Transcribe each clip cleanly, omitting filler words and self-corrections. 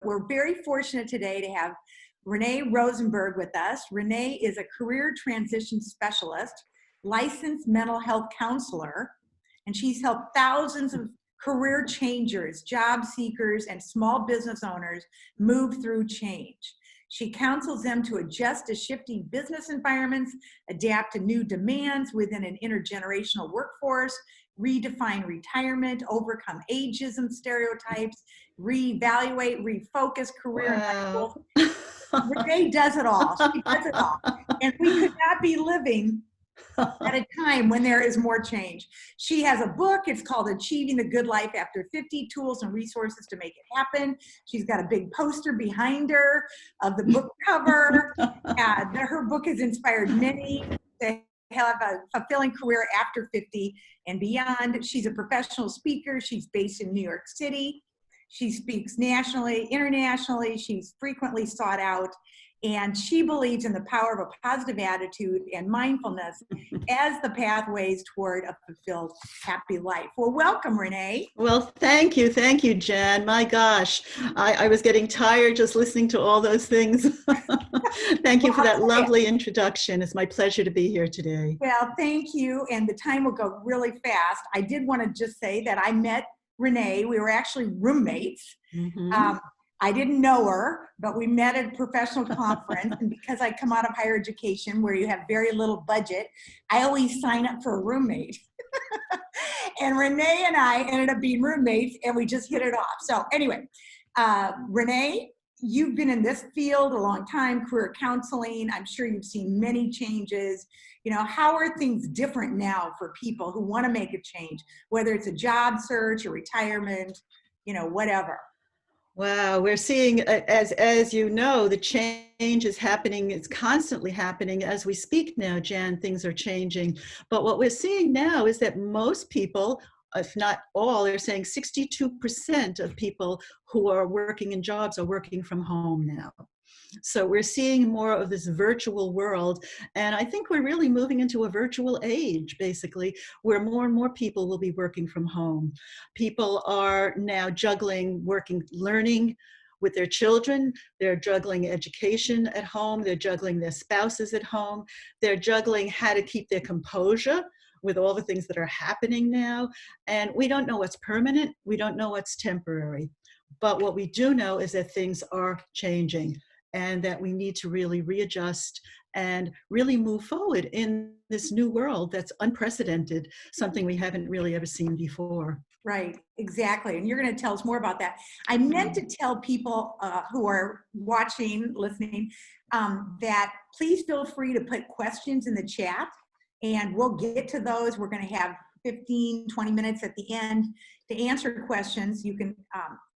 We're very fortunate today to have Renée Rosenberg with us. Renee is a career transition specialist, licensed mental health counselor, and she's helped thousands of career changers, job seekers, and small business owners move through change. She counsels them to adjust to shifting business environments, adapt to new demands within an intergenerational workforce, redefine retirement, overcome ageism stereotypes, reevaluate, refocus career and life goals. Renee does it all. She does it all. And we could not be living at a time when there is more change. She has a book. It's called Achieving the Good Life After 50, Tools and Resources to Make It Happen. She's got a big poster behind her of the book cover. Her book has inspired many to have a fulfilling career after 50 and beyond. She's a professional speaker. She's based in New York City. She speaks nationally, internationally. She's frequently sought out. And she believes in the power of a positive attitude and mindfulness as the pathways toward a fulfilled, happy life. Well, welcome, Renee. Well, thank you. Thank you, Jan. My gosh, I was getting tired just listening to all those things. Thank you for that lovely introduction. It's my pleasure to be here today. Well, thank you. And the time will go really fast. I did want to just say that I met Renee. We were actually roommates. Mm-hmm. I didn't know her, but we met at a professional conference. And because I come out of higher education where you have very little budget, I always sign up for a roommate. And Renee and I ended up being roommates and we just hit it off. So anyway, Renee, you've been in this field a long time, career counseling. I'm sure you've seen many changes. You know, how are things different now for people who want to make a change, whether it's a job search or retirement, you know, whatever? Wow, we're seeing, as you know, the change is happening. It's constantly happening as we speak now, Jan. Things are changing. But what we're seeing now is that most people, if not all, they're saying 62% of people who are working in jobs are working from home now. So we're seeing more of this virtual world. And I think we're really moving into a virtual age, basically, where more and more people will be working from home. People are now juggling learning with their children. They're juggling education at home. They're juggling their spouses at home. They're juggling how to keep their composure with all the things that are happening now. And we don't know what's permanent. We don't know what's temporary. But what we do know is that things are changing, and that we need to really readjust and really move forward in this new world that's unprecedented, something we haven't really ever seen before. Right, exactly. And you're going to tell us more about that. I meant to tell people who are watching, listening, that please feel free to put questions in the chat and we'll get to those. We're going to have 15, 20 minutes at the end to answer questions. You can,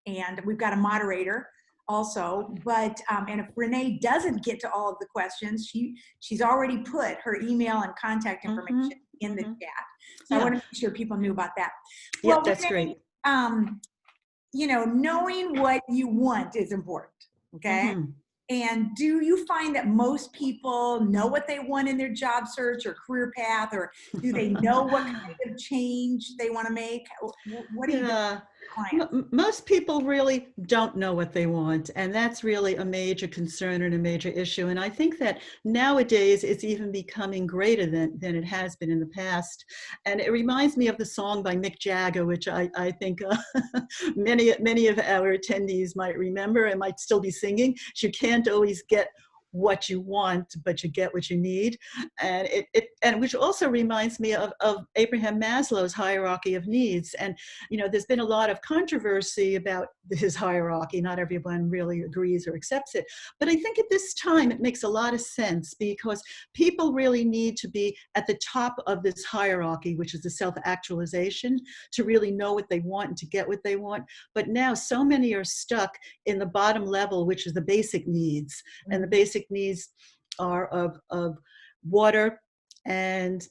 and we've got a moderator also, but and if Renee doesn't get to all of the questions, she's already put her email and contact information in the chat. So I want to make sure people knew about that. Yeah, Well, that's Renee, great. You know, knowing what you want is important, okay? And do you find that most people know what they want in their job search or career path, or do they know what kind of change they want to make? What do you do? Most people really don't know what they want, and that's really a major concern and a major issue. And I think that nowadays it's even becoming greater than it has been in the past. And it reminds me of the song by Mick Jagger, which I think many of our attendees might remember and might still be singing. You can't always get what you want, but you get what you need. And and which also reminds me of Abraham Maslow's hierarchy of needs. And, you know, there's been a lot of controversy about his hierarchy. Not everyone really agrees or accepts it. But I think at this time, it makes a lot of sense because people really need to be at the top of this hierarchy, which is the self-actualization, to really know what they want and to get what they want. But now so many are stuck in the bottom level, which is the basic needs. And the basic needs are of water and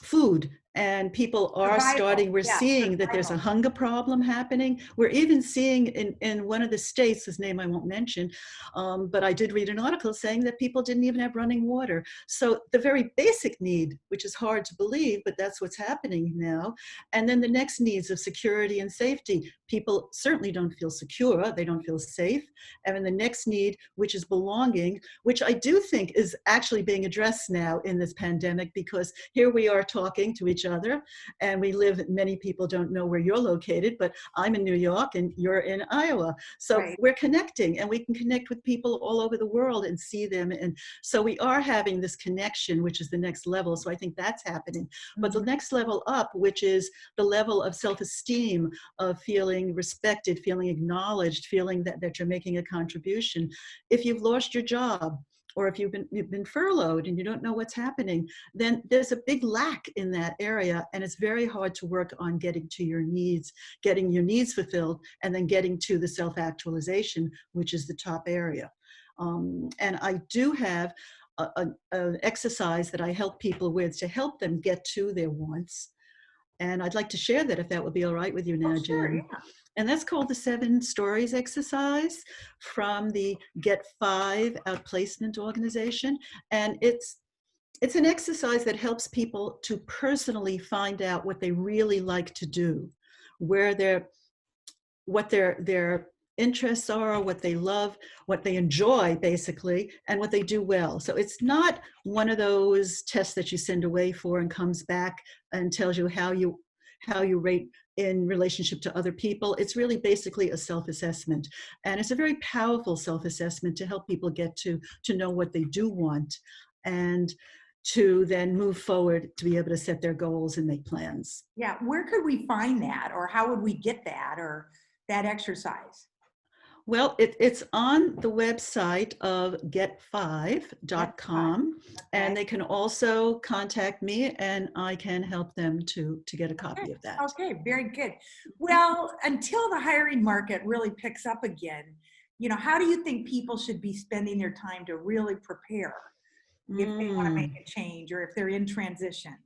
food And people are Survival. we're Yeah, seeing that there's a survival. hunger problem happening. We're even seeing in one of the states, whose name I won't mention, but I did read an article saying that people didn't even have running water. So the very basic need, which is hard to believe, but that's what's happening now. And then the next needs of security and safety. People certainly don't feel secure, they don't feel safe. And then the next need, which is belonging, which I do think is actually being addressed now in this pandemic, because here we are talking to each other, and we live, many people don't know where you're located, but I'm in New York and you're in Iowa. So Right. we're connecting, and we can connect with people all over the world and see them. And so we are having this connection, which is the next level. So I think that's happening. But the next level up, which is the level of self-esteem, of feeling respected, feeling acknowledged, feeling that you're making a contribution. If you've lost your job, or if you've been furloughed and you don't know what's happening, then there's a big lack in that area, and it's very hard to work on getting to your needs, getting your needs fulfilled, and then getting to the self-actualization, which is the top area. And I do have an exercise that I help people with to help them get to their wants. And I'd like to share that, if that would be all right with you now, Oh, sure. Jan. Yeah. And that's called the 7 Stories exercise from the Get 5 Outplacement organization. And it's an exercise that helps people to personally find out what they really like to do, where what their interests are, what they love, what they enjoy, basically, and what they do well. So it's not one of those tests that you send away for and comes back and tells you how you rate in relationship to other people. It's really basically a self-assessment. And it's a very powerful self-assessment to help people get to know what they do want, and to then move forward to be able to set their goals and make plans. Yeah. Where could we find that, or how would we get that, or that exercise? Well, it's on the website of Get five. get5.com, and Okay. they can also contact me, and I can help them to get a Okay. copy of that. Okay. Very good. Well, until the hiring market really picks up again, how do you think people should be spending their time to really prepare if they want to make Mm. a change, or if they're in transition?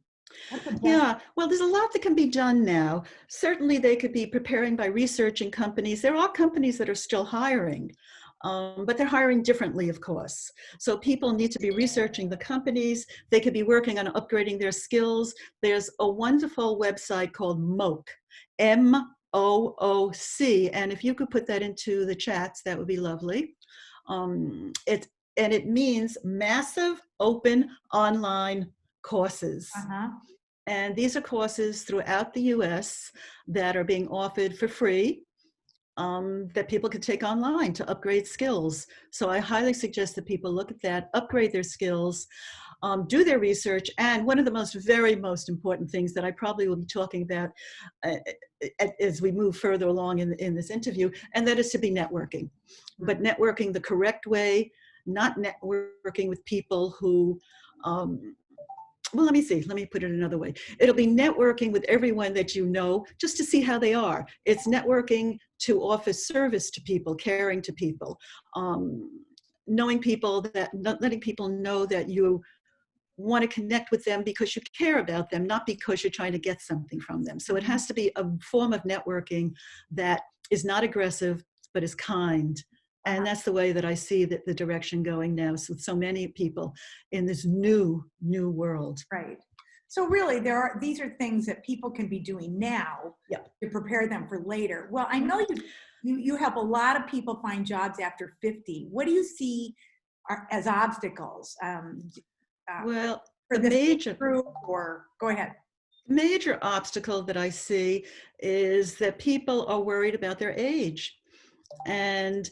What's the best? Yeah, well, there's a lot that can be done now. Certainly, they could be preparing by researching companies. There are companies that are still hiring, but they're hiring differently, of course. So people need to be researching the companies. They could be working on upgrading their skills. There's a wonderful website called MOOC, MOOC, and if you could put that into the chats, that would be lovely. It means Massive Open Online Courses. Uh-huh. And these are courses throughout the US that are being offered for free, that people can take online to upgrade skills. So I highly suggest that people look at that, upgrade their skills, do their research. And one of the very most important things that I probably will be talking about as we move further along in this interview, and that is to be networking. But networking the correct way, not networking with people who, well, let me put it another way. It'll be networking with everyone that you know, just to see how they are. It's networking to offer service to people, caring to people, knowing people, letting people know that you want to connect with them because you care about them, not because you're trying to get something from them. So it has to be a form of networking that is not aggressive, but is kind. And that's the way that I see the direction going now with so many people in this new world. Right. So really, these are things that people can be doing now to prepare them for later. Well, I know you help a lot of people find jobs after 50. What do you see as obstacles? Well, for the this group, or go ahead. major obstacle that I see is that people are worried about their age. And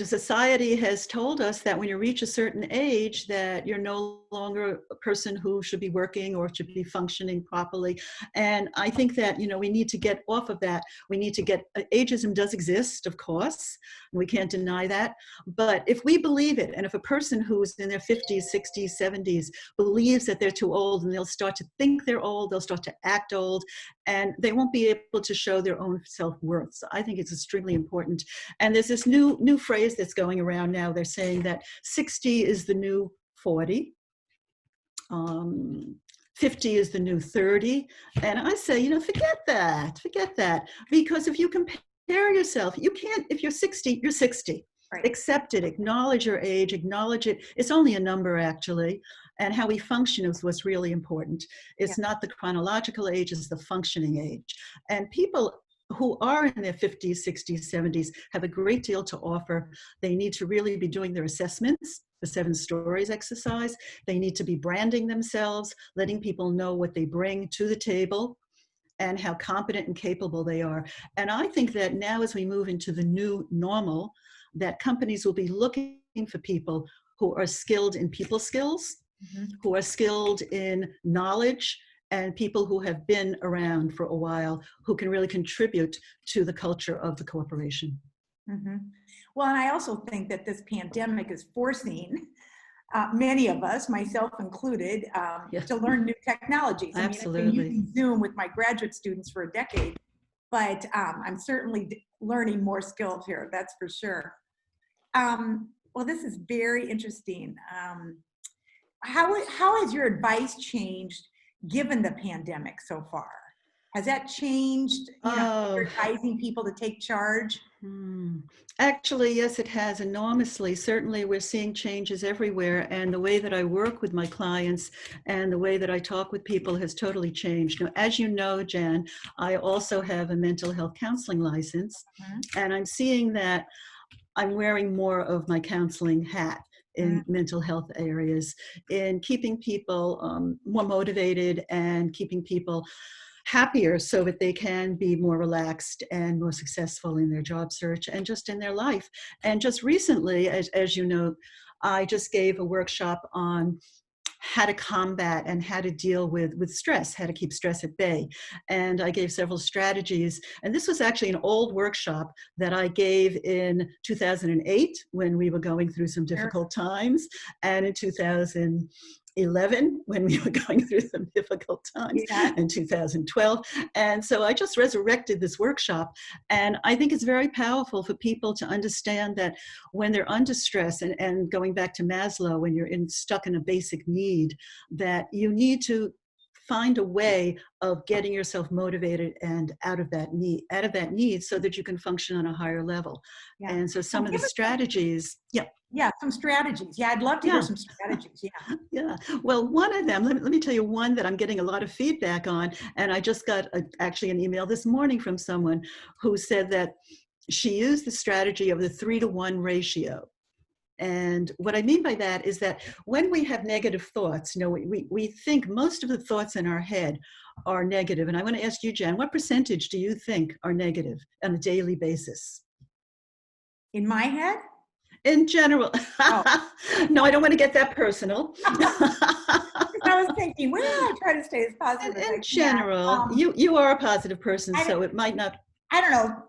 society has told us that when you reach a certain age that you're no longer a person who should be working or should be functioning properly. And I think that, we need to get off of that. We need to ageism does exist, of course. We can't deny that. But if we believe it, and if a person who's in their 50s, 60s, 70s believes that they're too old, and they'll start to think they're old, they'll start to act old, and they won't be able to show their own self-worth. So I think it's extremely important. And there's this new phrase that's going around now. They're saying that 60 is the new 40. 50 is the new 30. And I say, forget that, Because if you compare yourself, you can't, if you're 60, you're 60. Right. Accept it, acknowledge your age, acknowledge it. It's only a number, actually. And how we function is what's really important. It's not the chronological age, it's the functioning age. And people who are in their 50s, 60s, 70s have a great deal to offer. They need to really be doing their assessments, the 7 stories exercise. They need to be branding themselves, letting people know what they bring to the table and how competent and capable they are. And I think that now, as we move into the new normal, that companies will be looking for people who are skilled in people skills, who are skilled in knowledge, and people who have been around for a while, who can really contribute to the culture of the corporation. Well, and I also think that this pandemic is forcing many of us, myself included, to learn new technologies. Absolutely. I mean, I've been using Zoom with my graduate students for a decade, but I'm certainly learning more skills here, that's for sure. Well, this is very interesting. How has your advice changed given the pandemic so far? Has that changed, you're advising people to take charge? Actually, yes, it has enormously. Certainly, we're seeing changes everywhere. And the way that I work with my clients and the way that I talk with people has totally changed. Now, as you know, Jann, I also have a mental health counseling license. And I'm seeing that I'm wearing more of my counseling hat in mental health areas, in keeping people more motivated and keeping people happier so that they can be more relaxed and more successful in their job search and just in their life. And just recently, as you know, I just gave a workshop on how to combat and how to deal with stress, how to keep stress at bay. And I gave several strategies. And this was actually an old workshop that I gave in 2008 when we were going through some difficult times, and in 2011 when we were going through some difficult times, in 2012. And so I just resurrected this workshop. And I think it's very powerful for people to understand that when they're under stress, and going back to Maslow, when you're stuck in a basic need, that you need to find a way of getting yourself motivated and out of that need so that you can function on a higher level. And so some of the strategies, some strategies. I'd love to hear some strategies. Well, one of them, let me tell you one that I'm getting a lot of feedback on. And I just got actually an email this morning from someone who said that she used the strategy of the 3-to-1 ratio. And what I mean by that is that when we have negative thoughts, we think most of the thoughts in our head are negative. And I want to ask you, Jann, what percentage do you think are negative on a daily basis? In my head? In general. No, I don't want to get that personal. I was thinking, well, I try to stay as positive as I can. In general, you are a positive person, so it might not. I don't know,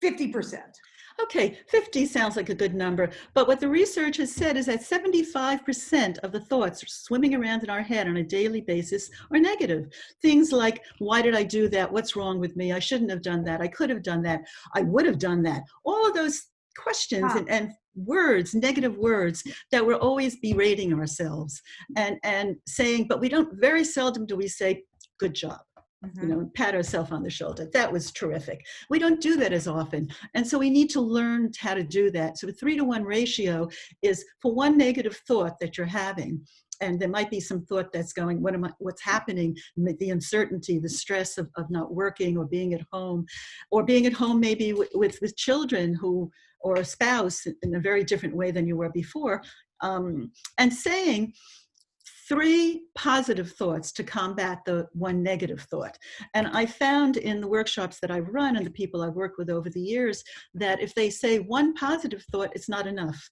50%. Okay, 50 sounds like a good number. But what the research has said is that 75% of the thoughts swimming around in our head on a daily basis are negative. Things like, why did I do that? What's wrong with me? I shouldn't have done that. I could have done that. I would have done that. All of those questions and words, negative words, that we're always berating ourselves and saying, but very seldom do we say, good job. Pat ourselves on the shoulder. That was terrific. We don't do that as often. And so we need to learn how to do that. So the 3-to-1 ratio is for one negative thought that you're having. And there might be some thought that's going, what's happening, the uncertainty, the stress of not working or being at home maybe with children or a spouse in a very different way than you were before. And saying 3 positive thoughts to combat the 1 negative thought. And I found in the workshops that I've run and the people I've worked with over the years that if they say 1 positive thought, it's not enough.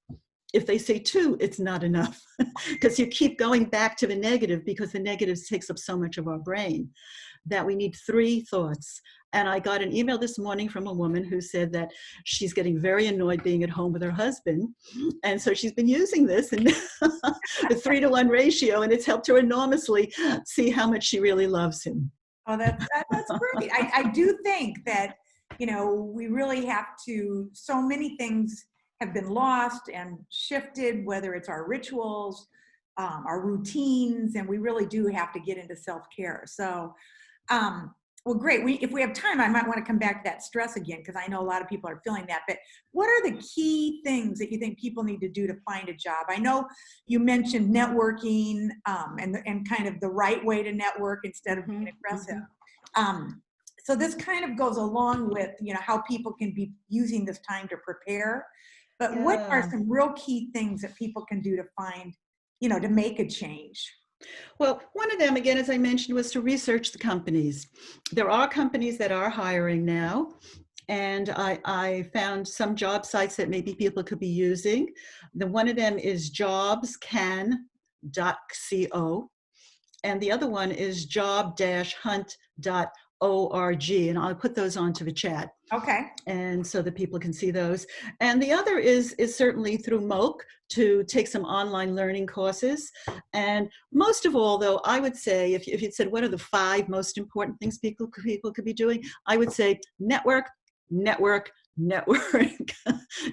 If they say 2, it's not enough because you keep going back to the negative because the negative takes up so much of our brain that we need 3 thoughts. And I got an email this morning from a woman who said that she's getting very annoyed being at home with her husband. And so she's been using this and the 3-to-1 ratio, and it's helped her enormously see how much she really loves him. Oh, that's great. I do think that, we really have to, so many things have been lost and shifted, whether it's our rituals, our routines, and we really do have to get into self-care. So, well, great. If we have time, I might want to come back to that stress again, because I know a lot of people are feeling that. But what are the key things that you think people need to do to find a job? I know you mentioned networking, and kind of the right way to network instead of being aggressive. So this kind of goes along with, how people can be using this time to prepare. But what are some real key things that people can do to find, to make a change? Well, one of them, again, as I mentioned, was to research the companies. There are companies that are hiring now, and I found some job sites that maybe people could be using. One of them is jobscan.co, and the other one is job-hunt.org, and I'll put those onto the chat. Okay. And so that people can see those. And the other is certainly through MOOC, to take some online learning courses. And most of all, though, I would say, if you'd said, what are the 5 most important things people could be doing? I would say network, network, network,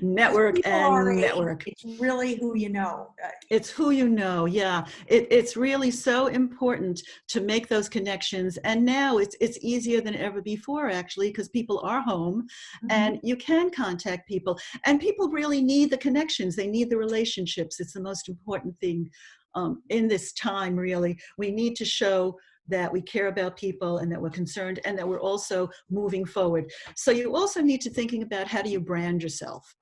network, and network. It's really who you know. It's who you know, yeah. It's really so important to make those connections. And now it's easier than ever before, actually, because people are home and you can contact people. And people really need the connections. They need the relationships. It's the most important thing in this time, really. We need to show that we care about people and that we're concerned and that we're also moving forward. So you also need to thinking about, how do you brand yourself?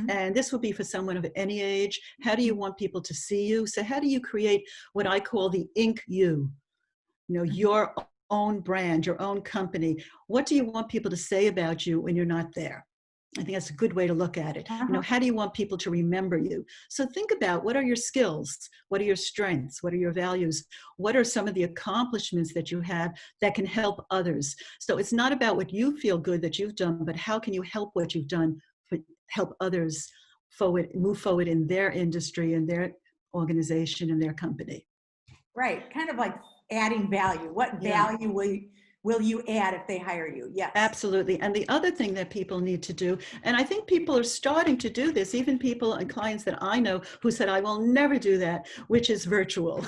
And this will be for someone of any age. How do you want people to see you? So how do you create what I call the Inc. You? Your own brand, your own company. What do you want people to say about you when you're not there? I think that's a good way to look at it. How do you want people to remember you? So think about, what are your skills? What are your strengths? What are your values? What are some of the accomplishments that you have that can help others? So it's not about what you feel good that you've done, but how can you help what you've done help others move forward in their industry, in their organization, in their company. Right. Kind of like adding value. What value will you add if they hire you? Yes. Absolutely. And the other thing that people need to do, and I think people are starting to do this, even people and clients that I know who said, I will never do that, which is virtual,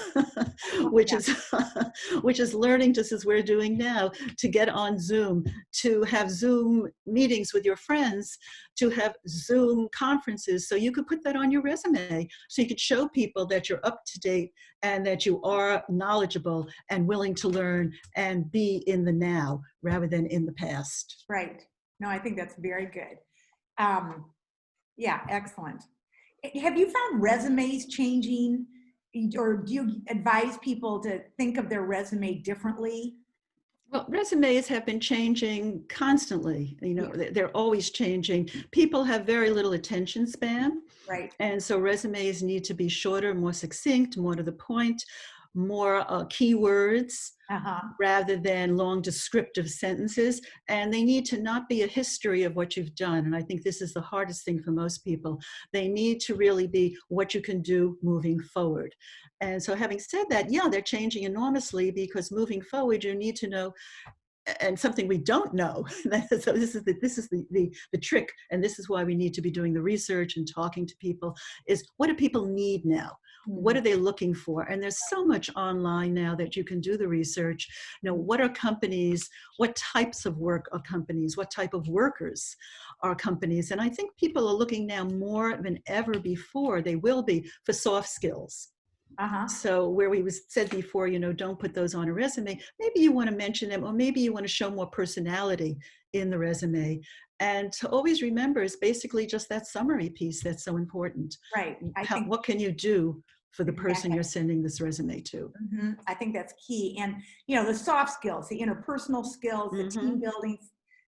which is learning, just as we're doing now, to get on Zoom, to have Zoom meetings with your friends, to have Zoom conferences. So you could put that on your resume. So you could show people that you're up to date and that you are knowledgeable and willing to learn and be in the now rather than in the past. Right. No, I think that's very good. Yeah, excellent. Have you found resumes changing, or do you advise people to think of their resume differently? Well, resumes have been changing constantly. They're always changing. People have very little attention span. Right. And so resumes need to be shorter, more succinct, more to the point, more keywords rather than long descriptive sentences. And they need to not be a history of what you've done. And I think this is the hardest thing for most people. They need to really be what you can do moving forward. And so having said that, yeah, they're changing enormously, because moving forward, you need to know, and something we don't know. So this is the trick, and this is why we need to be doing the research and talking to people, is what do people need now? What are they looking for? And there's so much online now that you can do the research. What are companies? What types of work are companies? What type of workers are companies? And I think people are looking now more than ever before, they will be, for soft skills. So where we said before, don't put those on a resume, maybe you want to mention them, or maybe you want to show more personality in the resume. And to always remember is basically just that summary piece that's so important. Right. What can you do for the person you're sending this resume to? I think that's key. And, the soft skills, the interpersonal skills, the team building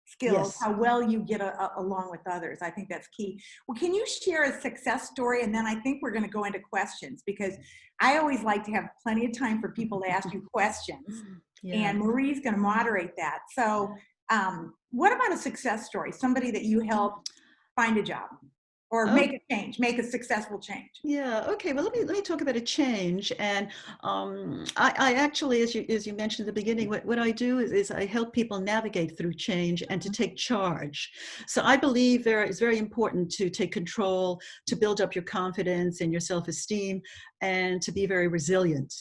skills, how well you get along with others. I think that's key. Well, can you share a success story? And then I think we're going to go into questions, because I always like to have plenty of time for people to ask you questions. And Marie's going to moderate that. So what about a success story? Somebody that you helped find a job? or Oh, make a change, make a successful change. yeah. Okay. Well, let me talk about a change. And I actually, as you mentioned at the beginning, what I do is I help people navigate through change and to take charge. So I believe it's very important to take control, to build up your confidence and your self-esteem, and to be very resilient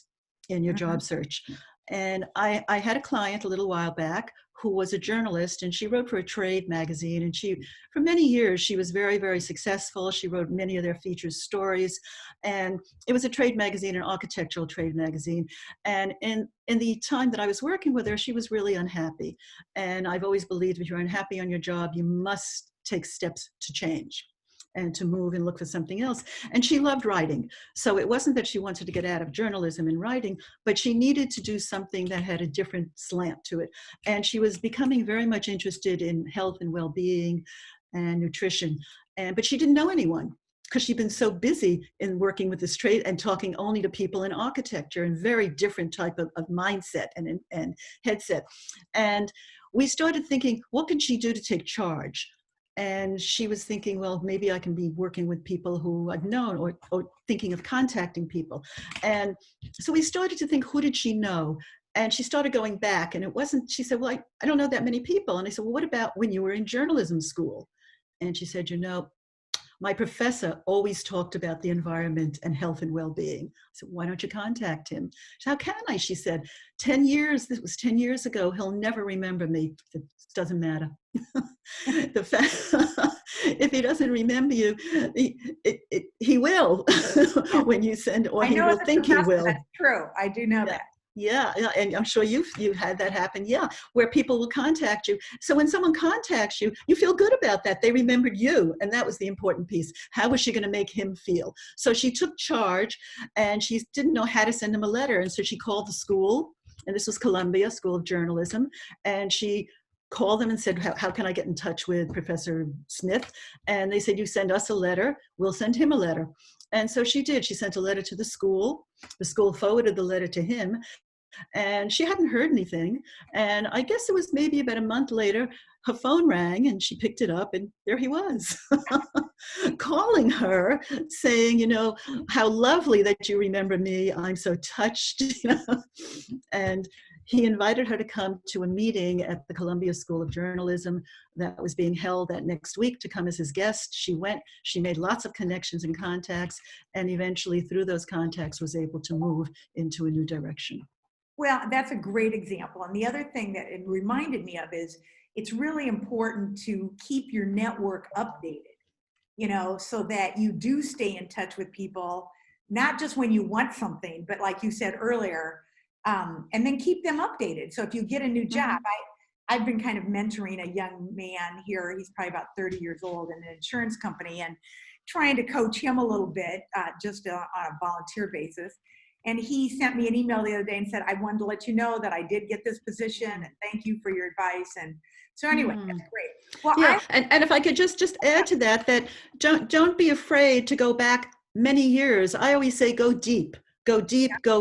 in your job search. And I had a client a little while back who was a journalist, and she wrote for a trade magazine, and for many years she was very, very successful. She wrote many of their featured stories, and it was a trade magazine, an architectural trade magazine. And in the time that I was working with her, she was really unhappy. And I've always believed if you're unhappy on your job, you must take steps to change and to move and look for something else. And she loved writing. So it wasn't that she wanted to get out of journalism and writing, but she needed to do something that had a different slant to it. And she was becoming very much interested in health and well-being and nutrition. But she didn't know anyone because she'd been so busy in working with this trade and talking only to people in architecture and very different type of mindset and headset. And we started thinking, what can she do to take charge? And she was thinking, well, maybe I can be working with people who I've known, or thinking of contacting people. And so we started to think, who did she know? And she started going back, and it wasn't, she said, well, I don't know that many people. And I said, well, what about when you were in journalism school? And she said, my professor always talked about the environment and health and well-being. I said, why don't you contact him? She said, how can I? She said, 10 years, this was 10 years ago, he'll never remember me. I said, it doesn't matter. The fact, if he doesn't remember you, he will when you send, or he will think he will. That's true. I do know that. Yeah, and I'm sure you've had that happen. Yeah, where people will contact you. So when someone contacts you, you feel good about that. They remembered you, and that was the important piece. How was she going to make him feel? So she took charge, and she didn't know how to send him a letter, and so she called the school, and this was Columbia School of Journalism, and she called them and said, how can I get in touch with Professor Smith? And they said, you send us a letter, we'll send him a letter. And so she did. She sent a letter to the school. The school forwarded the letter to him, and she hadn't heard anything. And I guess it was maybe about a month later, her phone rang and she picked it up, and there he was calling her saying, how lovely that you remember me. I'm so touched. And he invited her to come to a meeting at the Columbia School of Journalism that was being held that next week, to come as his guest. She went, she made lots of connections and contacts, and eventually through those contacts was able to move into a new direction. Well, that's a great example. And the other thing that it reminded me of is it's really important to keep your network updated, so that you do stay in touch with people, not just when you want something, but like you said earlier, and then keep them updated. So if you get a new job, I've been kind of mentoring a young man here. He's probably about 30 years old in an insurance company, and trying to coach him a little bit, just on a volunteer basis. And he sent me an email the other day and said, I wanted to let you know that I did get this position, and thank you for your advice. And so anyway, that's great. Well, yeah, and if I could just add to that don't be afraid to go back many years. I always say go deep, go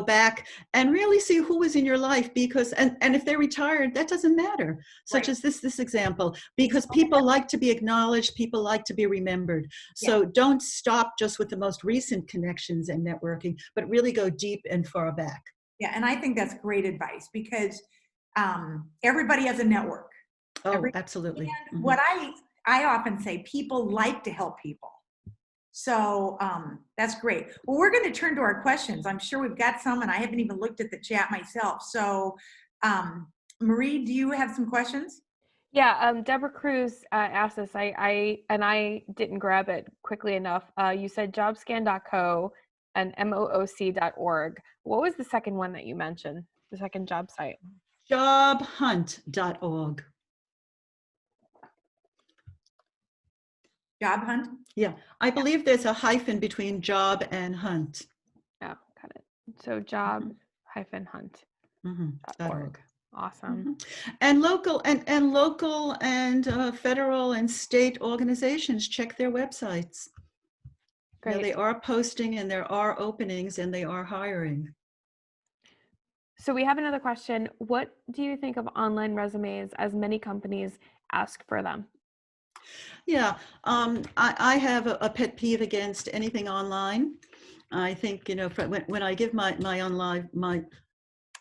back, and really see who was in your life, because, and if they're retired, that doesn't matter, such as this example, because people like to be acknowledged, people like to be remembered. So don't stop just with the most recent connections and networking, but really go deep and far back. Yeah, and I think that's great advice, because everybody has a network. Oh, absolutely. And what I often say, people like to help people. So that's great. Well, we're going to turn to our questions. I'm sure we've got some, and I haven't even looked at the chat myself. So Marie, do you have some questions? Yeah, Deborah Cruz asked us, I didn't grab it quickly enough. You said jobscan.co and mooc.org. What was the second one that you mentioned? The second job site? Jobhunt.org. Job hunt? Yeah, I believe there's a hyphen between job and hunt. Oh, got it. So job-hunt.org. Awesome. And local and federal and state organizations, check their websites. Great. They are posting, and there are openings, and they are hiring. So we have another question. What do you think of online resumes, as many companies ask for them? Yeah, I have a pet peeve against anything online. I think, when I give my online, my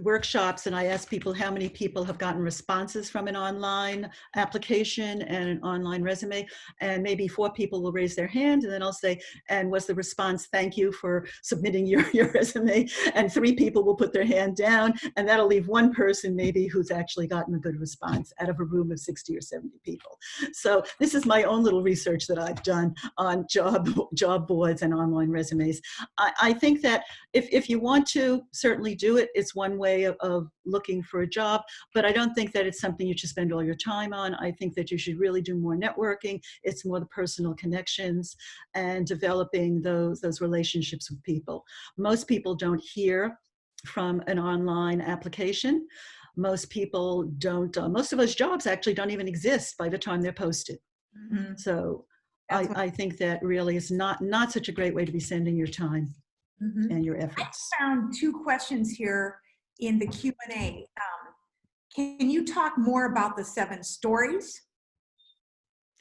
workshops and I ask people how many people have gotten responses from an online application and an online resume, and maybe 4 people will raise their hand, and then I'll say, and was the response, thank you for submitting your resume, and 3 people will put their hand down, and that'll leave 1 person maybe who's actually gotten a good response out of a room of 60 or 70 people. So this is my own little research that I've done on job boards and online resumes. I think that if you want to certainly do it, it's one way of looking for a job, but I don't think that it's something you should spend all your time on. I think that you should really do more networking. It's more the personal connections and developing those relationships with people. Most people don't hear from an online application. Most people don't, most of those jobs actually don't even exist by the time they're posted. Mhm. So That's what- I think that really is not such a great way to be spending your time Mhm. and your efforts. Found 2 questions here in the Q&A. Can you talk more about the 7 stories?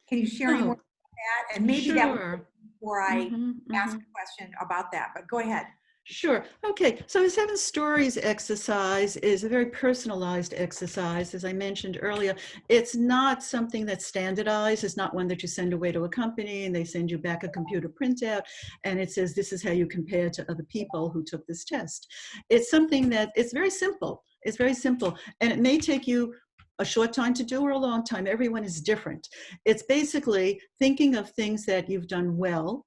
Can you share any more Oh, about that? And maybe that was sure. before I Mhm, ask mhm. a question about that, but go ahead. Sure. Okay. So the 7 stories exercise is a very personalized exercise. As I mentioned earlier, it's not something that's standardized. It's not one that you send away to a company and they send you back a computer printout and it says, this is how you compare to other people who took this test. It's something that it's very simple. It's very simple. And it may take you a short time to do or a long time. Everyone is different. It's basically thinking of things that you've done well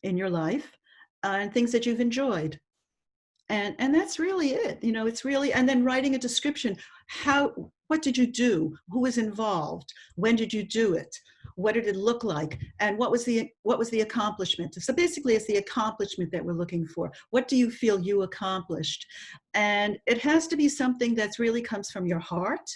in your life and things that you've enjoyed. And that's really it. It's really, and then writing a description. What did you do? Who was involved? When did you do it? What did it look like? And what was the accomplishment? So basically it's the accomplishment that we're looking for. What do you feel you accomplished? And it has to be something that's really comes from your heart.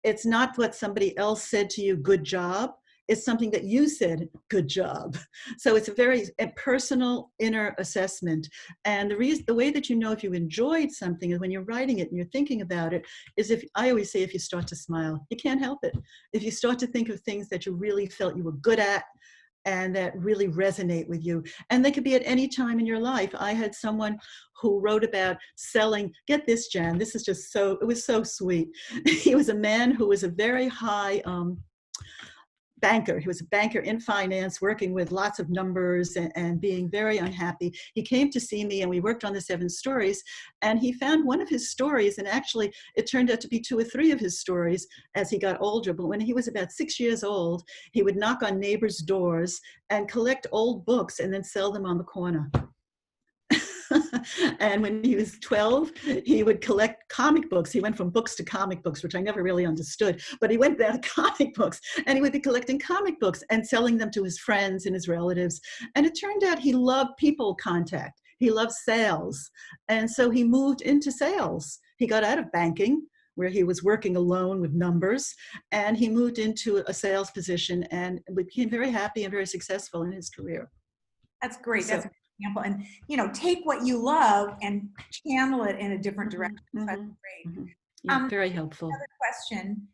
It's not what somebody else said to you, good job. It's something that you said, good job. So it's a personal inner assessment. And the way that you know if you enjoyed something is when you're writing it and you're thinking about it, is I always say, if you start to smile, you can't help it. If you start to think of things that you really felt you were good at and that really resonate with you. And they could be at any time in your life. I had someone who wrote about selling, get this, Jann, this is just it was so sweet. He was a man who was a very high, banker. He was a banker in finance, working with lots of numbers and being very unhappy. He came to see me and we worked on the 7 stories, and he found one of his stories, and actually it turned out to be 2 or 3 of his stories as he got older. But when he was about 6 years old, he would knock on neighbors' doors and collect old books and then sell them on the corner. And when he was 12, he would collect comic books. He went from books to comic books, which I never really understood, but he went there to comic books, and he would be collecting comic books and selling them to his friends and his relatives. And it turned out he loved people contact. He loved sales. And so he moved into sales. He got out of banking, where he was working alone with numbers, and he moved into a sales position and became very happy and very successful in his career. That's great. So, That's an example. And, take what you love and channel it in a different direction. So that's great. Yeah, very helpful. Another question.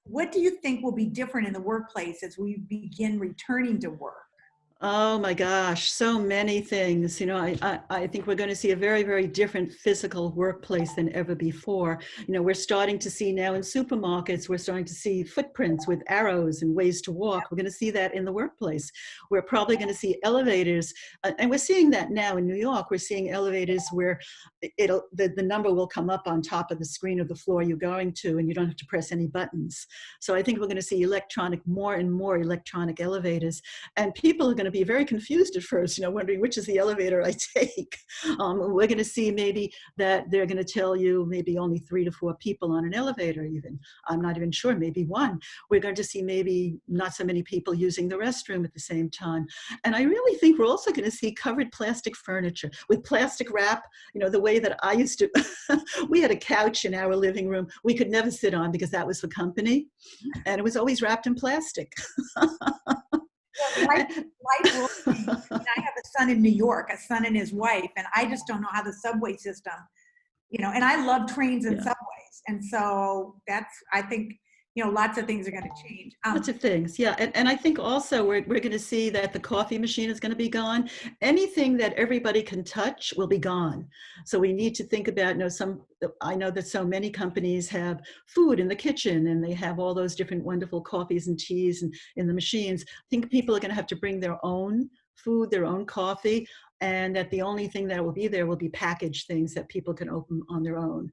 What do you think will be different in the workplace as we begin returning to work? Oh my gosh, so many things. I think we're going to see a very, very different physical workplace than ever before. We're starting to see now in supermarkets, we're starting to see footprints with arrows and ways to walk. We're going to see that in the workplace. We're probably going to see elevators, and we're seeing that now in New York. We're seeing elevators where the number will come up on top of the screen of the floor you're going to, and you don't have to press any buttons. So I think we're going to see more and more electronic elevators, and people are going to be very confused at first, wondering which is the elevator I take. We're going to see maybe that they're going to tell you maybe only 3 to 4 people on an elevator even. I'm not even sure, maybe 1. We're going to see maybe not so many people using the restroom at the same time. And I really think we're also going to see covered plastic furniture with plastic wrap, the way that I used to. We had a couch in our living room we could never sit on because that was for company, and it was always wrapped in plastic. Life will change. I have a son in New York, a son and his wife, and I just don't know how the subway system, and I love trains and subways. And so I think, lots of things are going to change. Lots of things, yeah. And I think also we're going to see that the coffee machine is going to be gone. Anything that everybody can touch will be gone. So we need to think about, I know that so many companies have food in the kitchen and they have all those different wonderful coffees and teas and in the machines. I think people are going to have to bring their own food, their own coffee, and that the only thing that will be there will be packaged things that people can open on their own.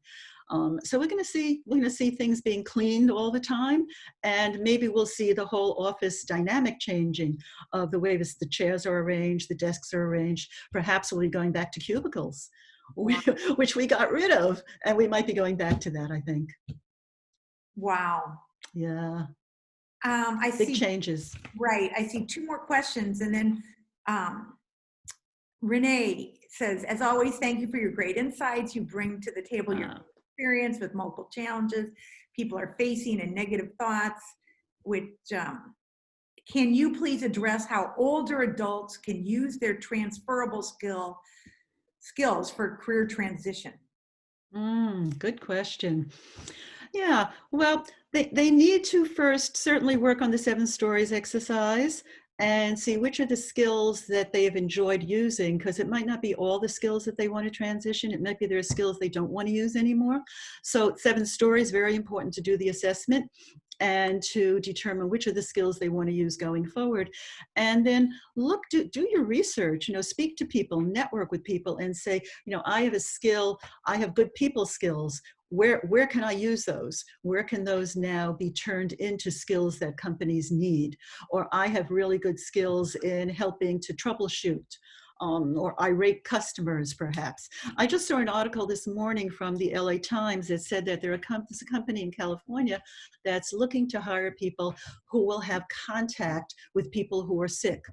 So we're going to see things being cleaned all the time, and maybe we'll see the whole office dynamic changing of the way the chairs are arranged, the desks are arranged. Perhaps we'll be going back to cubicles, which we got rid of, and we might be going back to that, I think. Wow. Yeah. I Big see changes. Right. I see two more questions, and then Renee says, as always, thank you for your great insights. You bring to the table your experience with multiple challenges people are facing and negative thoughts, which can you please address how older adults can use their transferable skills for career transition? Good question. Yeah, well, they need to first certainly work on the 7 stories exercise and see which are the skills that they have enjoyed using, because it might not be all the skills that they want to transition. It might be there are skills they don't want to use anymore. So 7 stories, very important to do the assessment and to determine which of the skills they want to use going forward. And then do your research, speak to people, network with people and say, I have a skill, I have good people skills. Where can I use those? Where can those now be turned into skills that companies need? Or I have really good skills in helping to troubleshoot, or irate customers, perhaps. I just saw an article this morning from the LA Times that said that there's a company in California that's looking to hire people who will have contact with people who are sick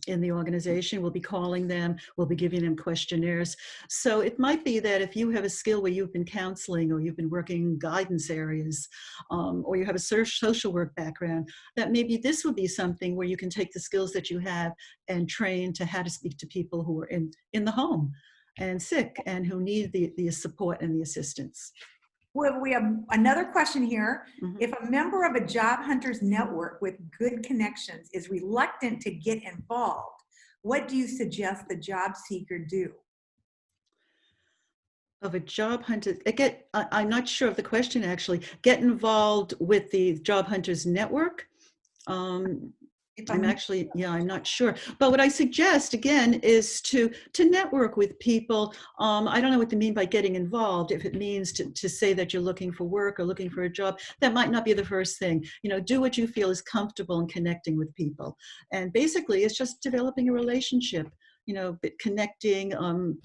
in the organization. We'll be calling them, we'll be giving them questionnaires. So it might be that if you have a skill where you've been counseling or you've been working in guidance areas, or you have a social work background, that maybe this would be something where you can take the skills that you have and train to how to speak to people who are in the home and sick and who need the support and the assistance. Well, we have another question here. Mm-hmm. If a member of a job hunters network with good connections is reluctant to get involved, what do you suggest the job seeker do? Of a job hunter, I'm not sure of the question actually. Get involved with the job hunters network. I'm not sure. But what I suggest, again, is to network with people. I don't know what they mean by getting involved. If it means to say that you're looking for work or looking for a job, that might not be the first thing. Do what you feel is comfortable in connecting with people. And basically, it's just developing a relationship. Connecting,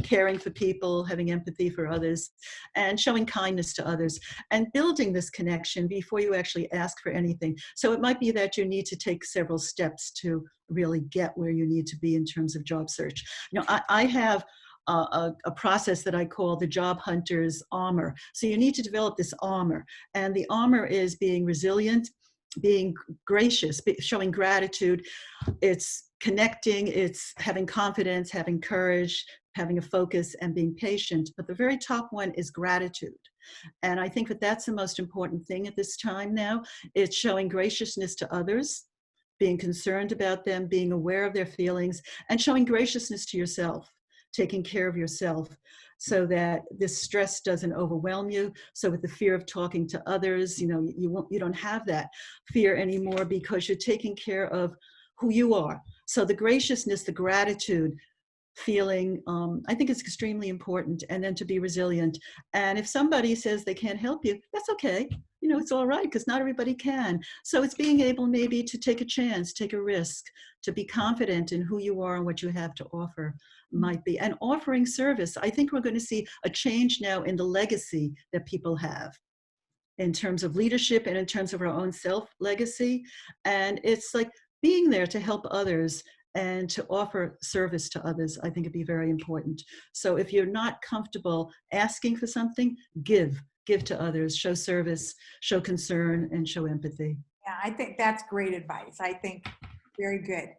caring for people, having empathy for others, and showing kindness to others, and building this connection before you actually ask for anything. So it might be that you need to take several steps to really get where you need to be in terms of job search. I have a process that I call the job hunter's armor. So you need to develop this armor, and the armor is being resilient, being gracious, showing gratitude. It's connecting, it's having confidence, having courage, having a focus, and being patient. But the very top one is gratitude. And I think that that's the most important thing at this time now. It's showing graciousness to others, being concerned about them, being aware of their feelings, and showing graciousness to yourself, taking care of yourself so that this stress doesn't overwhelm you. So with the fear of talking to others, you don't have that fear anymore because you're taking care of who you are. So the graciousness, the gratitude feeling, I think is extremely important. And then to be resilient. And if somebody says they can't help you, that's okay. It's all right because not everybody can. So it's being able maybe to take a chance, take a risk, to be confident in who you are and what you have to offer might be. And offering service. I think we're going to see a change now in the legacy that people have in terms of leadership and in terms of our own self-legacy. And it's like being there to help others and to offer service to others, I think it'd be very important. So if you're not comfortable asking for something, give to others, show service, show concern, and show empathy. Yeah, I think that's great advice. I think very good.